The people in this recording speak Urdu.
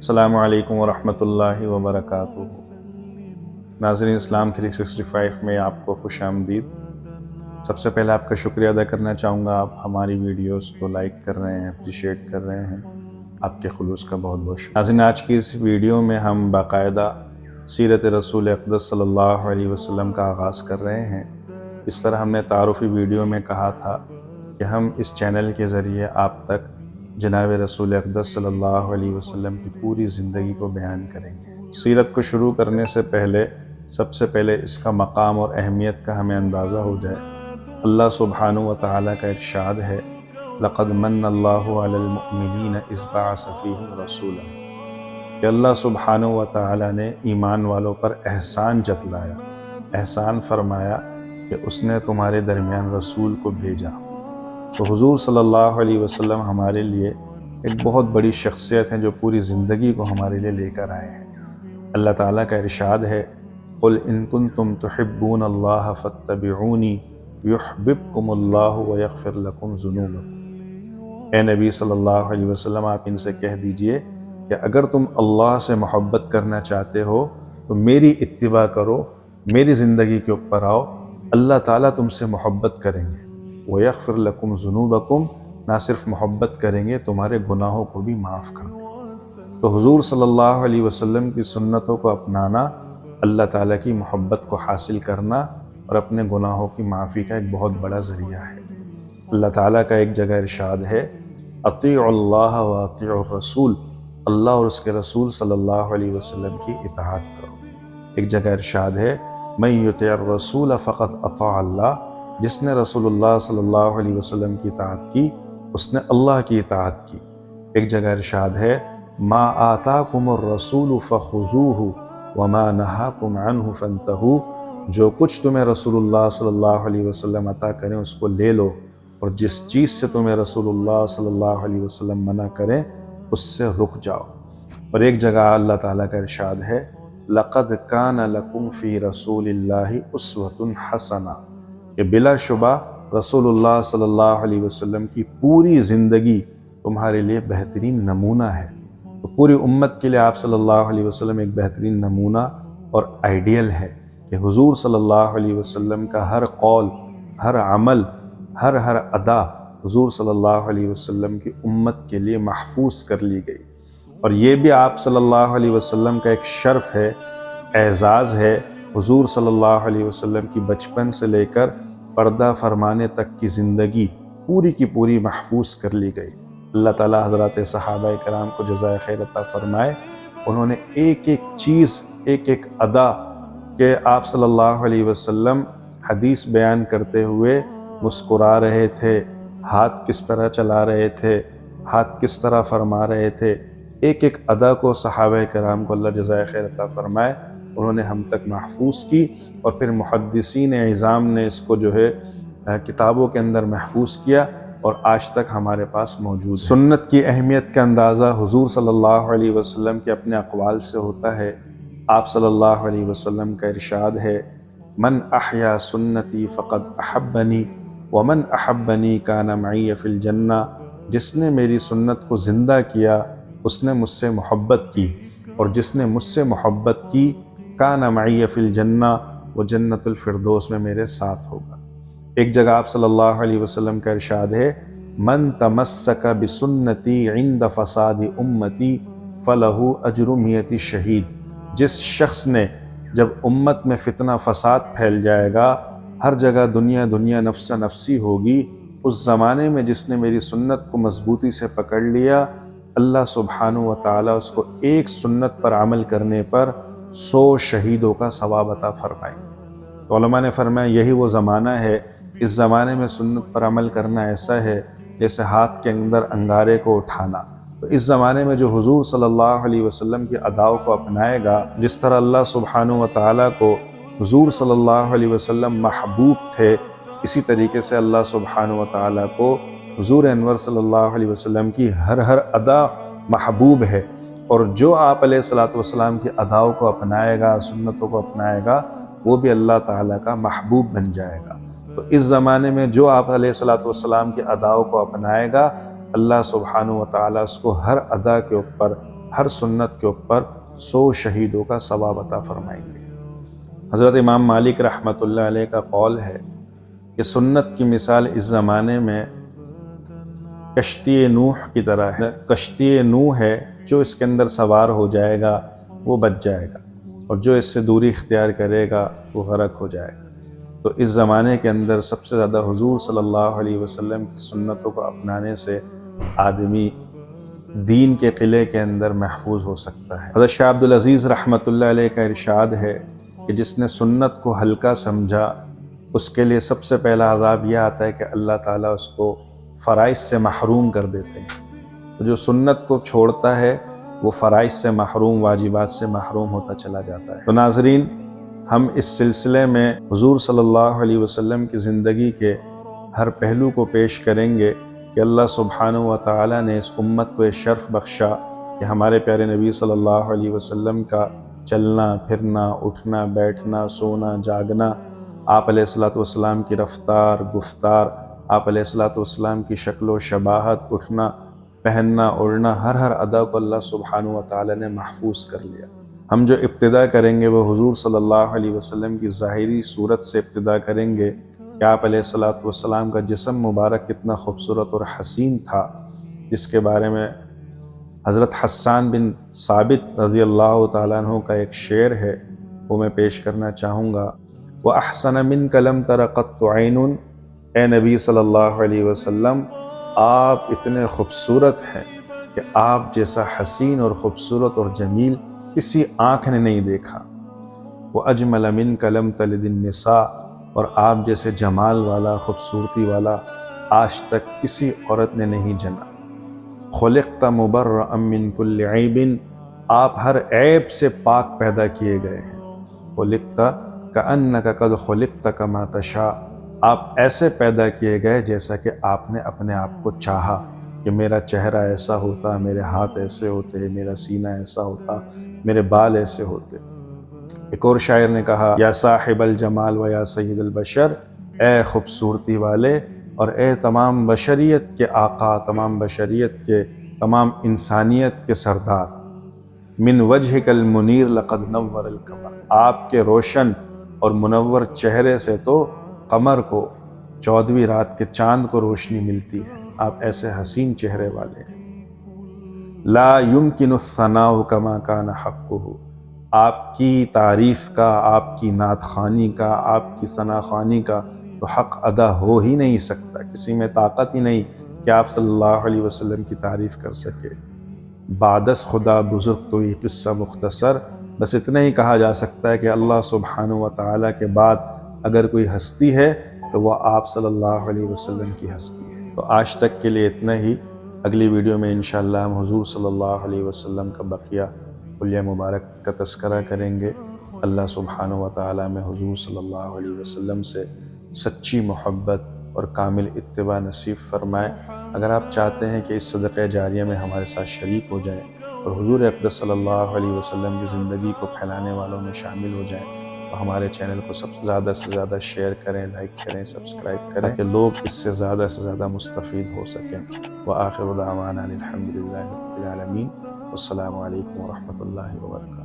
السلام علیکم ورحمۃ اللہ وبرکاتہ۔ ناظرین اسلام 365 میں آپ کو خوش آمدید۔ سب سے پہلے آپ کا شکریہ ادا کرنا چاہوں گا، آپ ہماری ویڈیوز کو لائک کر رہے ہیں، اپریشیٹ کر رہے ہیں، آپ کے خلوص کا بہت بہت شکریہ۔ ناظرین آج کی اس ویڈیو میں ہم باقاعدہ سیرت رسول اقدس صلی اللہ علیہ وسلم کا آغاز کر رہے ہیں۔ اس طرح ہم نے تعارفی ویڈیو میں کہا تھا کہ ہم اس چینل کے ذریعے آپ تک جناب رسول اقدس صلی اللہ علیہ وسلم کی پوری زندگی کو بیان کریں گے۔ سیرت کو شروع کرنے سے پہلے سب سے پہلے اس کا مقام اور اہمیت کا ہمیں اندازہ ہو جائے۔ اللہ سبحانہ و تعالیٰ کا ارشاد ہے، لَقَدْ مَنَّ اللَّهُ عَلَى الْمُؤْمِنِينَ إِذْ بَعَثَ فِيهِمْ رَسُولًا، کہ اللہ سبحانہ و تعالیٰ نے ایمان والوں پر احسان جتلایا، احسان فرمایا کہ اس نے تمہارے درمیان رسول کو بھیجا۔ تو حضور صلی اللہ علیہ وسلم ہمارے لیے ایک بہت بڑی شخصیت ہیں جو پوری زندگی کو ہمارے لیے لے کر آئے ہیں۔ اللہ تعالیٰ کا ارشاد ہے، قُلْ إِن كُنتُمْ تُحِبُّونَ اللَّهَ فَاتَّبِعُونِي يُحْبِبْكُمُ اللَّهُ وَيَغْفِرْ لَكُمْ ذُنُوبَكُمْ۔ اے نبی صلی اللہ علیہ وسلم، آپ ان سے کہہ دیجئے کہ اگر تم اللہ سے محبت کرنا چاہتے ہو تو میری اتباع کرو، میری زندگی کے اوپر آؤ، اللہ تعالیٰ تم سے محبت کریں گے۔ وَيَغْفِرْ لَكُمْ ذُنُوبَكُمْ، نہ صرف محبت کریں گے، تمہارے گناہوں کو بھی معاف کر دیں گے۔ تو حضور صلی اللہ علیہ وسلم کی سنتوں کو اپنانا اللہ تعالیٰ کی محبت کو حاصل کرنا اور اپنے گناہوں کی معافی کا ایک بہت بڑا ذریعہ ہے۔ اللہ تعالیٰ کا ایک جگہ ارشاد ہے، اطیعوا اللہ واطیعوا الرسول، اللہ اور اس کے رسول صلی اللہ علیہ وسلم کی اطاعت کرو۔ ایک جگہ ارشاد ہے، من یطع الرسول فقد اطاع اللہ، جس نے رسول اللہ صلی اللہ علیہ وسلم کی اطاعت کی اس نے اللہ کی اطاعت کی۔ ایک جگہ ارشاد ہے، ما آتاکم الرسول فخذوہ وما نہاکم عنہ فانتہوا، جو کچھ تمہیں رسول اللہ صلی اللہ علیہ وسلم عطا کریں اس کو لے لو، اور جس چیز سے تمہیں رسول اللہ صلی اللہ علیہ وسلم منع کریں اس سے رک جاؤ۔ اور ایک جگہ اللہ تعالیٰ کا ارشاد ہے، لَقَدْ كَانَ لَكُمْ فِي رَسُولِ اللَّهِ أُسْوَةٌ حَسَنَةٌ، کہ بلا شبہ رسول اللہ صلی اللہ علیہ وسلم کی پوری زندگی تمہارے لیے بہترین نمونہ ہے۔ تو پوری امت کے لیے آپ صلی اللہ علیہ وسلم ایک بہترین نمونہ اور آئیڈیل ہے کہ حضور صلی اللہ علیہ وسلم کا ہر قول، ہر عمل، ہر ادا حضور صلی اللہ علیہ وسلم کی امت کے لیے محفوظ کر لی گئی۔ اور یہ بھی آپ صلی اللہ علیہ وسلم کا ایک شرف ہے، اعزاز ہے، حضور صلی اللہ علیہ وسلم کی بچپن سے لے کر پردہ فرمانے تک کی زندگی پوری کی پوری محفوظ کر لی گئی۔ اللہ تعالیٰ حضرات صحابہ کرام کو جزائے خیر عطا فرمائے، انہوں نے ایک ایک چیز، ایک ایک ادا کہ آپ صلی اللہ علیہ وسلم حدیث بیان کرتے ہوئے مسکرا رہے تھے، ہاتھ کس طرح چلا رہے تھے، ہاتھ کس طرح فرما رہے تھے، ایک ایک ادا کو صحابہ کرام کو اللہ جزائے خیر عطا فرمائے انہوں نے ہم تک محفوظ کی، اور پھر محدثین اعظام نے اس کو جو ہے کتابوں کے اندر محفوظ کیا اور آج تک ہمارے پاس موجود ہے۔ سنت کی اہمیت کا اندازہ حضور صلی اللہ علیہ وسلم کے اپنے اقوال سے ہوتا ہے۔ آپ صلی اللہ علیہ وسلم کا ارشاد ہے، من احیا سنتی فقد احبنی ومن احبنی کان معی فی الجنہ، جس نے میری سنت کو زندہ کیا اس نے مجھ سے محبت کی، اور جس نے مجھ سے محبت کی کان معی فی الجنہ، وہ جنت الفردوس میں میرے ساتھ ہوگا۔ ایک جگہ آپ صلی اللہ علیہ وسلم کا ارشاد ہے، من تمسک بسنتی عند فساد امتی فلہ اجر میت شہید، جس شخص نے، جب امت میں فتنہ فساد پھیل جائے گا، ہر جگہ دنیا دنیا نفس نفسی ہوگی، اس زمانے میں جس نے میری سنت کو مضبوطی سے پکڑ لیا، اللہ سبحانہ و تعالیٰ اس کو ایک سنت پر عمل کرنے پر 100 شہیدوں کا ثواب عطا فرمائیں گے۔ تو علماء نے فرمایا یہی وہ زمانہ ہے، اس زمانے میں سنت پر عمل کرنا ایسا ہے جیسے ہاتھ کے اندر انگارے کو اٹھانا۔ تو اس زمانے میں جو حضور صلی اللہ علیہ وسلم کی اداؤں کو اپنائے گا، جس طرح اللہ سبحانہ و تعالیٰ کو حضور صلی اللہ علیہ وسلم محبوب تھے، اسی طریقے سے اللہ سبحانہ و تعالیٰ کو حضور انور صلی اللہ علیہ وسلم کی ہر ادا محبوب ہے، اور جو آپ علیہ الصلوۃ والسلام کی اداؤں کو اپنائے گا، سنتوں کو اپنائے گا، وہ بھی اللہ تعالیٰ کا محبوب بن جائے گا۔ تو اس زمانے میں جو آپ علیہ الصلوۃ والسلام کی اداؤں کو اپنائے گا، اللہ سبحانہ و تعالیٰ اس کو ہر ادا کے اوپر ہر سنت کے اوپر 100 شہیدوں کا ثواب عطا فرمائیں گے۔ حضرت امام مالک رحمۃ اللہ علیہ کا قول ہے کہ سنت کی مثال اس زمانے میں کشتی نوح کی طرح ہے۔ کشتی نوح ہے، جو اس کے اندر سوار ہو جائے گا وہ بچ جائے گا، اور جو اس سے دوری اختیار کرے گا وہ غرق ہو جائے گا۔ تو اس زمانے کے اندر سب سے زیادہ حضور صلی اللہ علیہ وسلم کی سنتوں کو اپنانے سے آدمی دین کے قلعے کے اندر محفوظ ہو سکتا ہے۔ حضرت شاہ عبدالعزیز رحمۃ اللہ علیہ کا ارشاد ہے کہ جس نے سنت کو ہلکا سمجھا اس کے لیے سب سے پہلا عذاب یہ آتا ہے کہ اللہ تعالیٰ اس کو فرائض سے محروم کر دیتے ہیں۔ تو جو سنت کو چھوڑتا ہے وہ فرائض سے محروم، واجبات سے محروم ہوتا چلا جاتا ہے۔ تو ناظرین، ہم اس سلسلے میں حضور صلی اللہ علیہ وسلم کی زندگی کے ہر پہلو کو پیش کریں گے کہ اللہ سبحانہ و تعالیٰ نے اس امت کو یہ شرف بخشا کہ ہمارے پیارے نبی صلی اللہ علیہ وسلم کا چلنا پھرنا، اٹھنا بیٹھنا، سونا جاگنا، آپ علیہ الصلوۃ والسلام کی رفتار گفتار، آپ علیہ الصلوۃ والسلام کی شکل و شباہت، اٹھنا پہننا اوڑھنا، ہر ادا کو اللہ سبحانہ و تعالیٰ نے محفوظ کر لیا۔ ہم جو ابتدا کریں گے وہ حضور صلی اللہ علیہ وسلم کی ظاہری صورت سے ابتدا کریں گے کہ آپ علیہ الصلوۃ والسلام کا جسم مبارک کتنا خوبصورت اور حسین تھا، جس کے بارے میں حضرت حسان بن ثابت رضی اللہ تعالیٰ عنہ کا ایک شعر ہے، وہ میں پیش کرنا چاہوں گا۔ وَأَحْسَنَ مِنْكَ لَمْ تَرَ قَطُّ عَيْنٌ، اے نبی صلی اللہ علیہ وسلم آپ اتنے خوبصورت ہیں کہ آپ جیسا حسین اور خوبصورت اور جمیل کسی آنکھ نے نہیں دیکھا۔ وَأَجْمَلَ مِنْكَ لَمْ تَلِدِ النِّسَاء، اور آپ جیسے جمال والا خوبصورتی والا آج تک کسی عورت نے نہیں جنا۔ خُلِقْتَ مُبَرَّأً مِّن كُلِّ عَيْبٍ، آپ ہر عیب سے پاک پیدا کیے گئے ہیں۔ خُلِقْتَ كَأَنَّكَ قَدْ خُلِقْتَ كَمَا تَشَاءُ، آپ ایسے پیدا کیے گئے جیسا کہ آپ نے اپنے آپ کو چاہا کہ میرا چہرہ ایسا ہوتا، میرے ہاتھ ایسے ہوتے، میرا سینہ ایسا ہوتا، میرے بال ایسے ہوتے۔ ایک اور شاعر نے کہا، یا صاحب الجمال و یا سید البشر، اے خوبصورتی والے اور اے تمام بشریت کے آقا، تمام بشریت کے، تمام انسانیت کے سردار۔ من وجہک المنیر لقد نور القمر، آپ کے روشن اور منور چہرے سے تو قمر کو، 14ویں رات کے چاند کو روشنی ملتی ہے، آپ ایسے حسین چہرے والے ہیں۔ لا يمکن الثناء کما کان حقہ، آپ کی تعریف کا، آپ کی نعت خوانی کا، آپ کی ثنا خوانی کا تو حق ادا ہو ہی نہیں سکتا، کسی میں طاقت ہی نہیں کہ آپ صلی اللہ علیہ وسلم کی تعریف کر سکے۔ بعدس خدا بزرگ تو یہ قصہ مختصر، بس اتنا ہی کہا جا سکتا ہے کہ اللہ سبحانہ و تعالیٰ کے بعد اگر کوئی ہستی ہے تو وہ آپ صلی اللہ علیہ وسلم کی ہستی ہے۔ تو آج تک کے لیے اتنا ہی، اگلی ویڈیو میں انشاءاللہ ہم حضور صلی اللہ علیہ وسلم کا بقیہ حلیہ مبارک کا تذکرہ کریں گے۔ اللہ سبحانہ و تعالیٰ میں حضور صلی اللہ علیہ وسلم سے سچی محبت اور کامل اتباع نصیب فرمائے۔ اگر آپ چاہتے ہیں کہ اس صدقہ جاریہ میں ہمارے ساتھ شریک ہو جائیں اور حضور اقدس صلی اللہ علیہ وسلم کی زندگی کو پھیلانے والوں میں شامل ہو جائیں تو ہمارے چینل کو سب سے زیادہ شیئر کریں، لائک کریں، سبسکرائب کریں تاکہ لوگ اس سے زیادہ مستفید ہو سکیں۔ وآخر دعوانا الحمد للہ رب العالمین، والسلام علیکم ورحمۃ اللہ وبرکاتہ۔